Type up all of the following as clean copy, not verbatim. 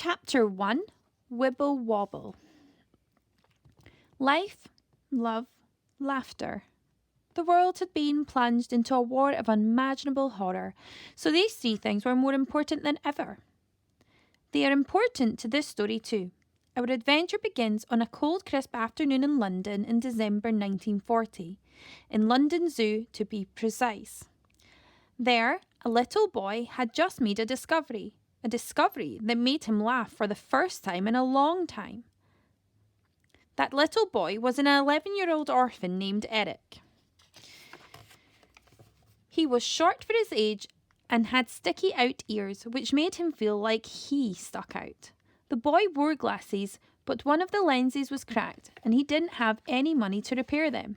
Chapter 1, Wibble Wobble. Life, love, laughter. The world had been plunged into a war of unimaginable horror, so these three things were more important than ever. They are important to this story too. Our adventure begins on a cold, crisp afternoon in London in December 1940, in London Zoo to be precise. There, a little boy had just made a discovery that made him laugh for the first time in a long time. That little boy was an 11-year-old orphan named Eric. He was short for his age and had sticky out ears, which made him feel like he stuck out. The boy wore glasses, but one of the lenses was cracked, and he didn't have any money to repair them.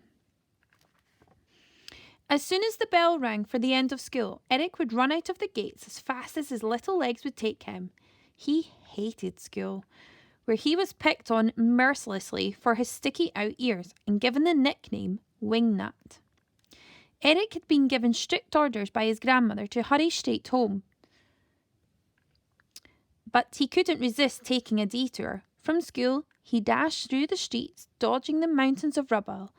As soon as the bell rang for the end of school, Eric would run out of the gates as fast as his little legs would take him. He hated school, where he was picked on mercilessly for his sticky out ears and given the nickname Wingnut. Eric had been given strict orders by his grandmother to hurry straight home, but he couldn't resist taking a detour. From school, he dashed through the streets, dodging the mountains of rubble.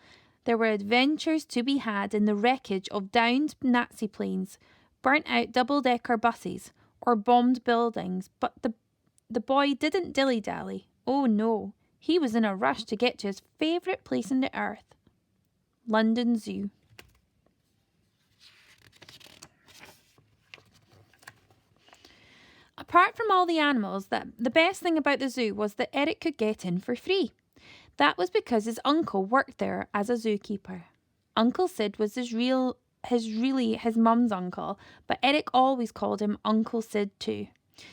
There were adventures to be had in the wreckage of downed Nazi planes, burnt-out double-decker buses, or bombed buildings, but the boy didn't dilly-dally. Oh no, he was in a rush to get to his favourite place on the earth, London Zoo. Apart from all the animals, the best thing about the zoo was that Eric could get in for free. That was because his uncle worked there as a zookeeper. Uncle Sid was his mum's uncle, but Eric always called him Uncle Sid too.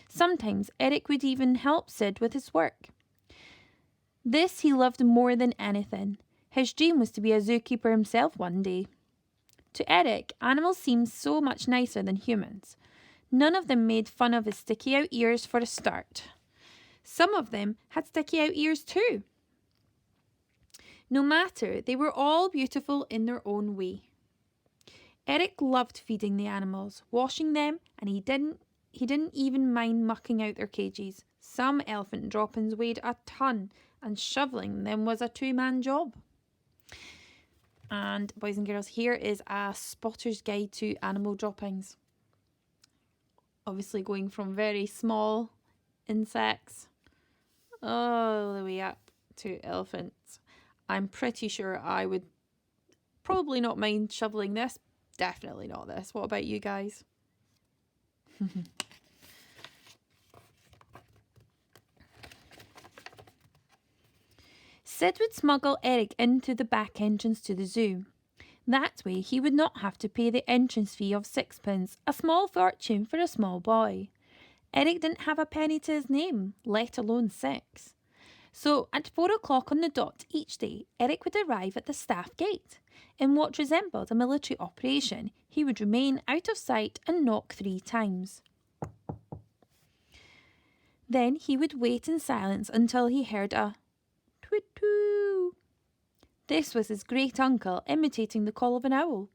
Sometimes Eric would even help Sid with his work. This he loved more than anything. His dream was to be a zookeeper himself one day. To Eric, animals seemed so much nicer than humans. None of them made fun of his sticky out ears for a start. Some of them had sticky out ears too. No matter, they were all beautiful in their own way. Eric loved feeding the animals, washing them, and he didn't even mind mucking out their cages. Some elephant droppings weighed a ton, and shoveling them was a two-man job. And boys and girls, here is a spotter's guide to animal droppings. Obviously going from very small insects all the way up to elephants. I'm pretty sure I would probably not mind shoveling this. Definitely not this. What about you guys? Sid would smuggle Eric into the back entrance to the zoo. That way he would not have to pay the entrance fee of 6pence, a small fortune for a small boy. Eric didn't have a penny to his name, let alone 6. So at 4 o'clock on the dot each day, Eric would arrive at the staff gate. In what resembled a military operation, he would remain out of sight and knock 3 times. Then he would wait in silence until he heard a twit-twoo. This was his great uncle imitating the call of an owl.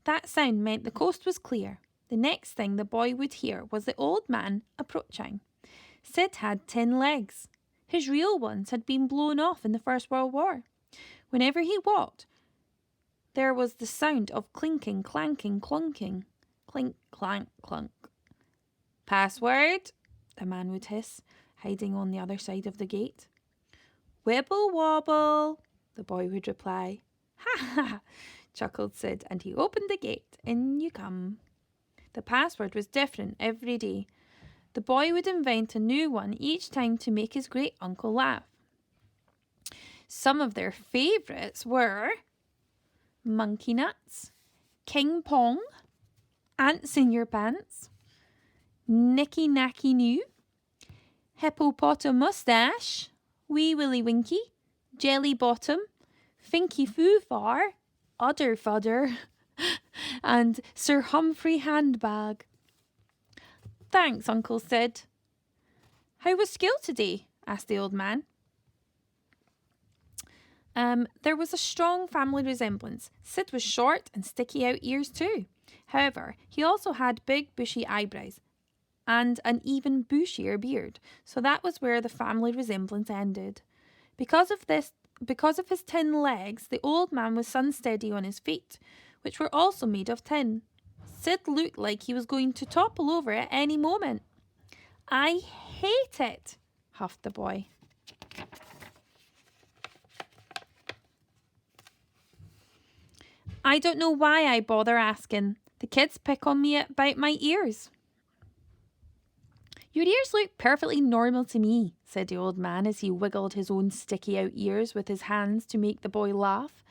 That sound meant the coast was clear. The next thing the boy would hear was the old man approaching. Sid had 10 legs. His real ones had been blown off in the First World War. Whenever he walked, there was the sound of clinking, clanking, clunking. Clink, clank, clunk. Password, the man would hiss, hiding on the other side of the gate. Wibble wobble, the boy would reply. Ha ha, chuckled Sid, and he opened the gate. In you come. The password was different every day. The boy would invent a new one each time to make his great uncle laugh. Some of their favourites were monkey nuts, king pong, ants in your pants, nicky nacky new, hippopotamustache, wee willy winky, jelly bottom, finky foo far, udder fudder, and Sir Humphrey handbag. Thanks, Uncle Sid. How was school today? Asked the old man. There was a strong family resemblance. Sid was short and sticky out ears too. However, he also had big bushy eyebrows and an even bushier beard, so that was where the family resemblance ended. Because of his tin legs, the old man was unsteady on his feet, which were also made of tin. Sid looked like he was going to topple over at any moment. "I hate it," huffed the boy. "I don't know why I bother asking. The kids pick on me about my ears." "Your ears look perfectly normal to me," said the old man as he wiggled his own sticky out ears with his hands to make the boy laugh.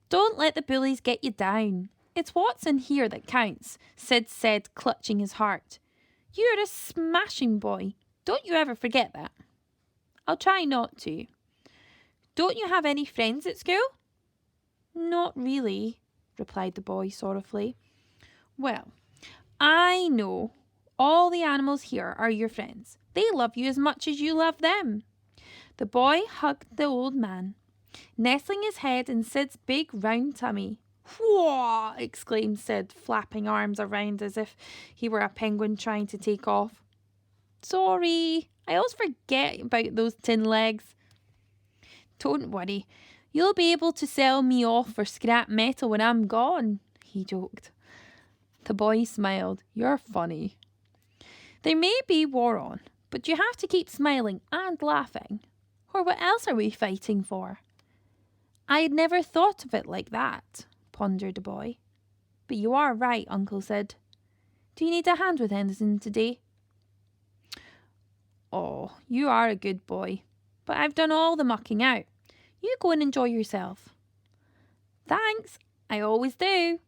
"Don't let the bullies get you down. It's what's in here that counts," Sid said, clutching his heart. "You're a smashing boy. Don't you ever forget that." "I'll try not to." "Don't you have any friends at school?" "Not really," replied the boy sorrowfully. "Well, I know. All the animals here are your friends. They love you as much as you love them." The boy hugged the old man, nestling his head in Sid's big round tummy. "Whoa!" exclaimed Sid, flapping arms around as if he were a penguin trying to take off. "Sorry, I always forget about those tin legs." "Don't worry, you'll be able to sell me off for scrap metal when I'm gone," he joked. The boy smiled. "You're funny." "There may be war on, but you have to keep smiling and laughing. Or what else are we fighting for?" "I'd never thought of it like that," pondered the boy. "But you are right, Uncle Sid. Do you need a hand with anything today?" "Oh, you are a good boy. But I've done all the mucking out. You go and enjoy yourself." "Thanks, I always do."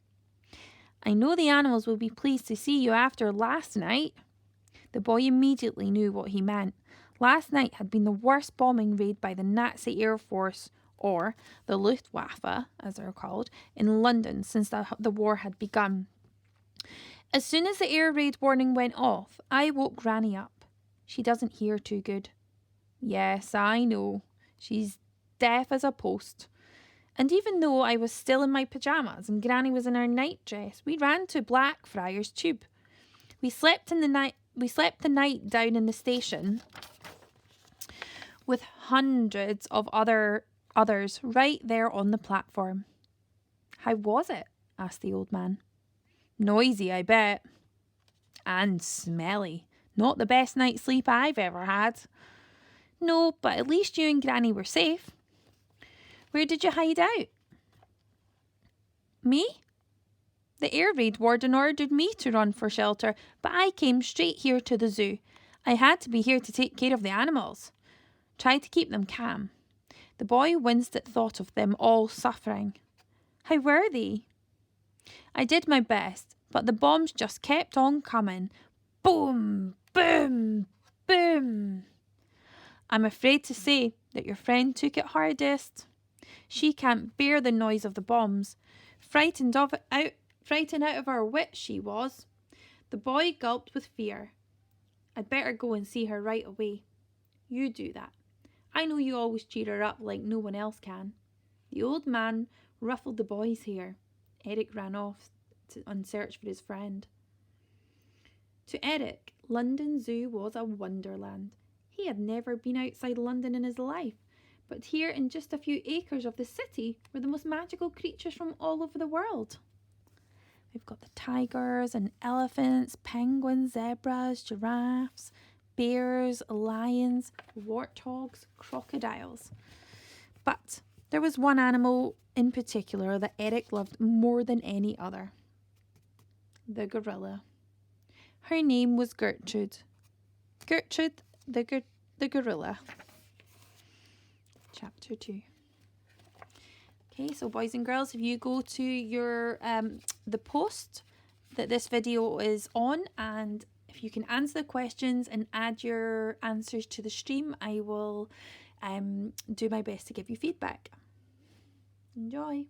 "I know the animals will be pleased to see you after last night." The boy immediately knew what he meant. Last night had been the worst bombing raid by the Nazi Air Force, or the Luftwaffe, as they're called, in London since the war had begun. As soon as the air raid warning went off, I woke Granny up. She doesn't hear too good. Yes, I know. She's deaf as a post. And even though I was still in my pyjamas and Granny was in her nightdress, we ran to Blackfriars Tube. We slept the night down in the station with hundreds of others right there on the platform. "How was it?" asked the old man. "Noisy, I bet." "And smelly. Not the best night's sleep I've ever had." "No, but at least you and Granny were safe." "Where did you hide out?" "Me? The air raid warden ordered me to run for shelter, but I came straight here to the zoo. I had to be here to take care of the animals. Try to keep them calm." The boy winced at thought of them all suffering. "How were they?" "I did my best, but the bombs just kept on coming. Boom, boom, boom." "I'm afraid to say that your friend took it hardest. She can't bear the noise of the bombs. Frightened out of her wits she was." The boy gulped with fear. "I'd better go and see her right away." "You do that. I know you always cheer her up like no one else can." The old man ruffled the boy's hair. Eric ran off on search for his friend. To Eric, London Zoo was a wonderland. He had never been outside London in his life, but here in just a few acres of the city were the most magical creatures from all over the world. We've got the tigers and elephants, penguins, zebras, giraffes, bears, lions, warthogs, crocodiles. But there was one animal in particular that Eric loved more than any other. The gorilla. Her name was Gertrude. Gertrude the gorilla. Chapter 2. Okay, so boys and girls, if you go to your the post that this video is on, and if you can answer the questions and add your answers to the stream, I will do my best to give you feedback. Enjoy.